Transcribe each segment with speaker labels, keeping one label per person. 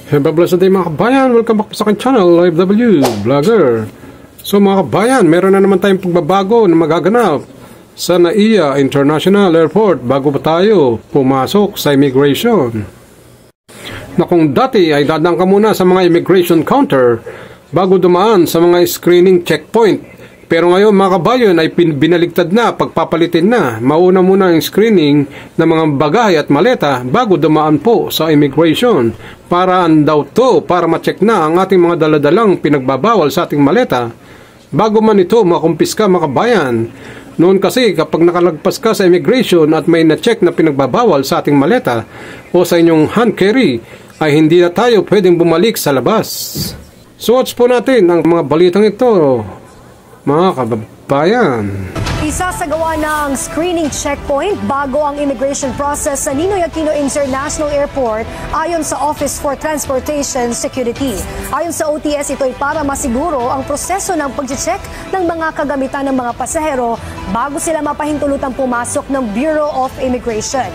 Speaker 1: Hey, blessed day mga kabayan, welcome back sa aking channel, LiveW Vlogger. So mga kabayan, meron na naman tayong pagbabago na magaganap sa NAIA International Airport bago pa tayo pumasok sa immigration. Na kung dati ay dadaan ka muna sa mga immigration counter bago dumaan sa mga screening checkpoint. Pero ngayon mga kabayan ay binaligtad na, pagpapalitin na. Mauna muna ang screening ng mga bagay at maleta bago dumaan po sa immigration. Para ma-check na ang ating mga daladalang pinagbabawal sa ating maleta bago man ito makumpiska mga kabayan. Noon kasi kapag nakalagpas ka sa immigration at may na-check na pinagbabawal sa ating maleta o sa inyong hand carry ay hindi na tayo pwedeng bumalik sa labas. So watch po natin ang mga balitang ito mga kababayan.
Speaker 2: Isasagawa ng screening checkpoint bago ang immigration process sa Ninoy Aquino International Airport ayon sa Office for Transportation Security. Ayon sa OTS, ito ay para masiguro ang proseso ng pag-check ng mga kagamitan ng mga pasahero bago sila mapahintulutang pumasok ng Bureau of Immigration.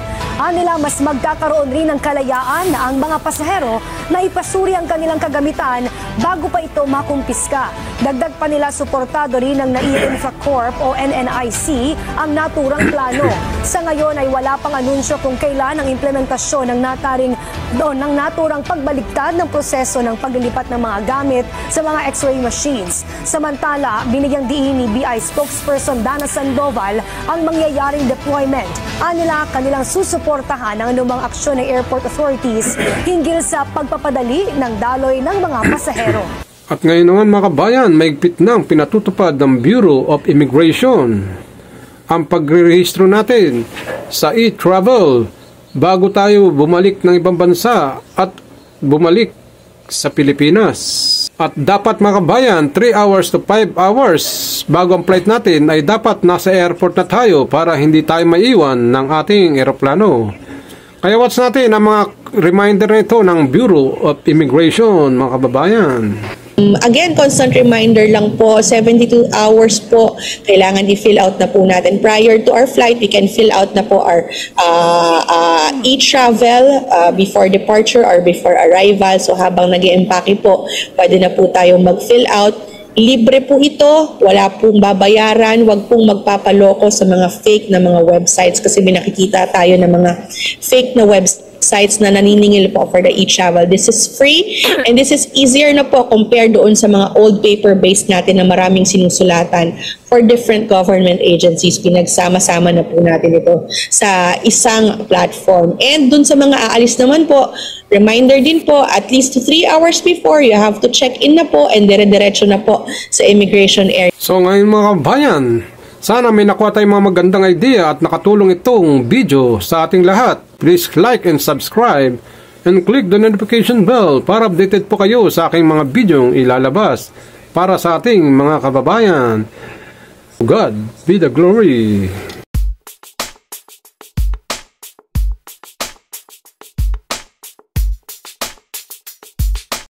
Speaker 2: Nila mas magkakaroon rin ng kalayaan na ang mga pasahero na ipasuri ang kanilang kagamitan bago pa ito makumpiska. Dagdag pa nila suportado rin ng NAIA Infracorp o NNIC ang naturang plano. Sa ngayon ay wala pang anunsyo kung kailan ang implementasyon ng naturang pagbaligtad ng proseso ng paglilipat ng mga gamit sa mga X-ray machines. Samantala, binigyang diin ni BI spokesperson Dana Sandoval ang mangyayaring deployment. Nila kanilang susuportahan ang anumang aksyon ng airport authorities hinggil sa pagpapadali ng daloy ng mga pasahero.
Speaker 1: At ngayon naman mga kabayan, maigpit nang pinatutupad ng Bureau of Immigration ang pagrerehistro natin sa e-travel bago tayo bumalik ng ibang bansa at bumalik sa Pilipinas. At dapat mga kabayan, 3 hours to 5 hours bago ang flight natin ay dapat nasa airport na tayo para hindi tayo maiwan ng ating eroplano. Kaya watch natin ang mga reminder nito ng Bureau of Immigration mga kababayan.
Speaker 3: Again, constant reminder lang po, 72 hours po, kailangan i-fill out na po natin. Prior to our flight, we can fill out na po our e-travel before departure or before arrival. So habang nag-i-empake po, pwede na po tayong mag-fill out. Libre po ito, wala pong babayaran, wag pong magpapaloko sa mga fake na mga websites kasi binakikita tayo ng mga fake na websites na naniningil po for the e-travel. This is free and this is easier na po compared doon sa mga old paper-based natin na maraming sinusulatan for different government agencies. Pinagsama-sama na po natin ito sa isang platform. And doon sa mga aalis naman po, reminder din po, at least 3 hours before, you have to check in na po and dire-diretso na po sa immigration area.
Speaker 1: So ngayon mga kabayan, sana may nakuha tayong mga magandang idea at nakatulong itong video sa ating lahat. Please like and subscribe and click the notification bell para updated po kayo sa aking mga videong ilalabas para sa ating mga kababayan. God be the glory.